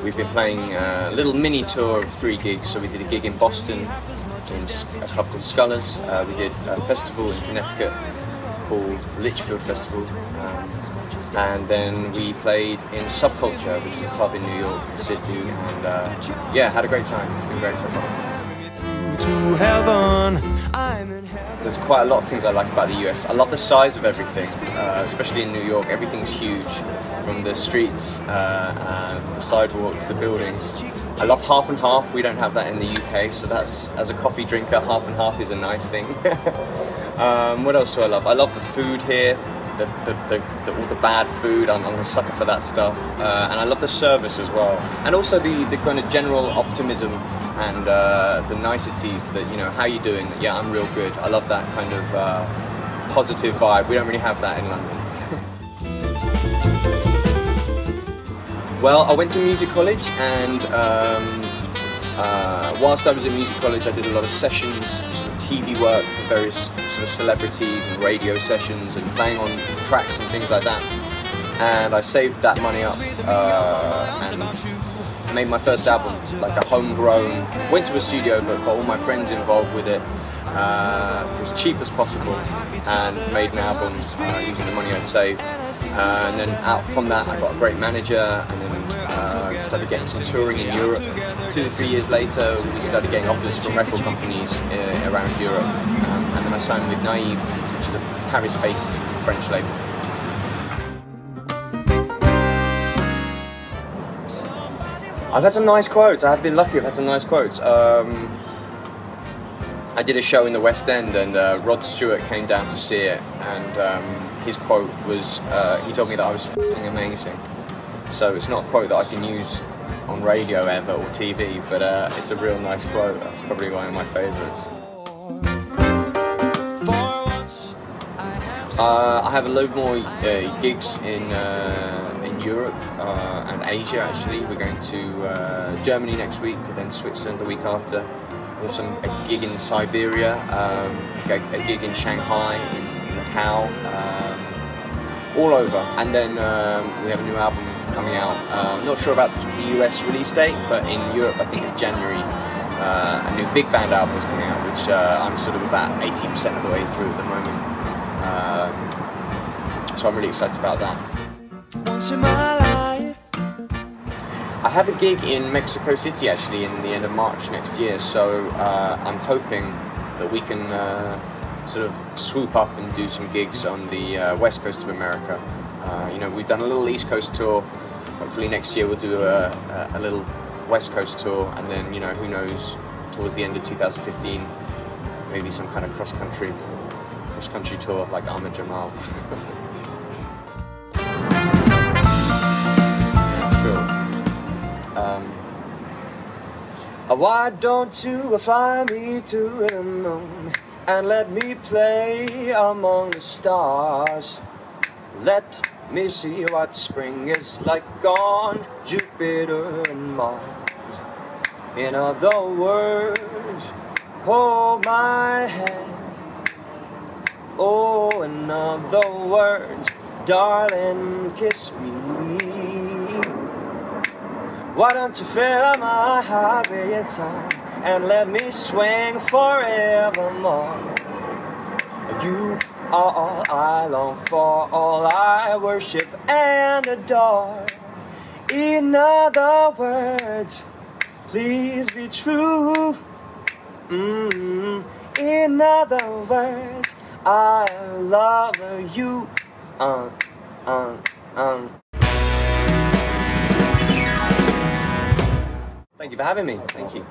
we've been playing a little mini tour of 3 gigs. So we did a gig in Boston in a club called Scullers. We did a festival in Connecticut called Litchfield Festival. And then we played in Subculture, which is a club in New York City, and yeah, had a great time. It's been great so far. There's quite a lot of things I like about the US. I love the size of everything, especially in New York. Everything's huge, from the streets, the sidewalks, the buildings. I love half and half. We don't have that in the UK, so that's, as a coffee drinker, half and half is a nice thing. What else do I love? I love the food here. All the bad food, I'm a sucker for that stuff, and I love the service as well, and also the kind of general optimism and the niceties that, you know, how you doing? Yeah, I'm real good. I love that kind of positive vibe. We don't really have that in London. Well, I went to music college, and whilst I was in music college, I did a lot of sessions, sort of TV work for various sort of celebrities and radio sessions and playing on tracks and things like that. And I saved that money up and made my first album, like a homegrown, went to a studio but got all my friends involved with it as cheap as possible, and made an album using the money I'd saved. And then out from that I got a great manager, and then started getting some touring in Europe. 2 or 3 years later we started getting offers from record companies around Europe, and then I signed with Naive, which is a Paris-based French label. I've had some nice quotes. I have been lucky, I've had some nice quotes. I did a show in the West End, and Rod Stewart came down to see it, and his quote was, he told me that I was f***ing amazing. So it's not a quote that I can use on radio ever or TV, but it's a real nice quote. That's probably one of my favourites. I have a load more gigs in Europe and Asia actually. We're going to Germany next week, then Switzerland the week after. We have a gig in Siberia, a gig in Shanghai, in Macau, all over. And then we have a new album coming out. Not sure about the US release date, but in Europe I think it's January. A new big band album is coming out, which I'm sort of about 80% of the way through at the moment. So I'm really excited about that. Once in my life. I have a gig in Mexico City actually in the end of March next year, so I'm hoping that we can sort of swoop up and do some gigs on the west coast of America. You know, we've done a little East Coast tour. Hopefully next year we'll do a little West Coast tour, and then, you know, who knows, towards the end of 2015, maybe some kind of cross-country tour like Ahmed Jamal. Sure. Why don't you fly me to the moon and let me play among the stars? Let me see what spring is like on Jupiter and Mars. In other words, hold my hand. Oh, in other words, darling, kiss me. Why don't you fill my heart with your song and let me swing forevermore? You are all I long for, all I worship and adore. In other words, please be true. In other words, I love you. Thank you for having me. Thank you.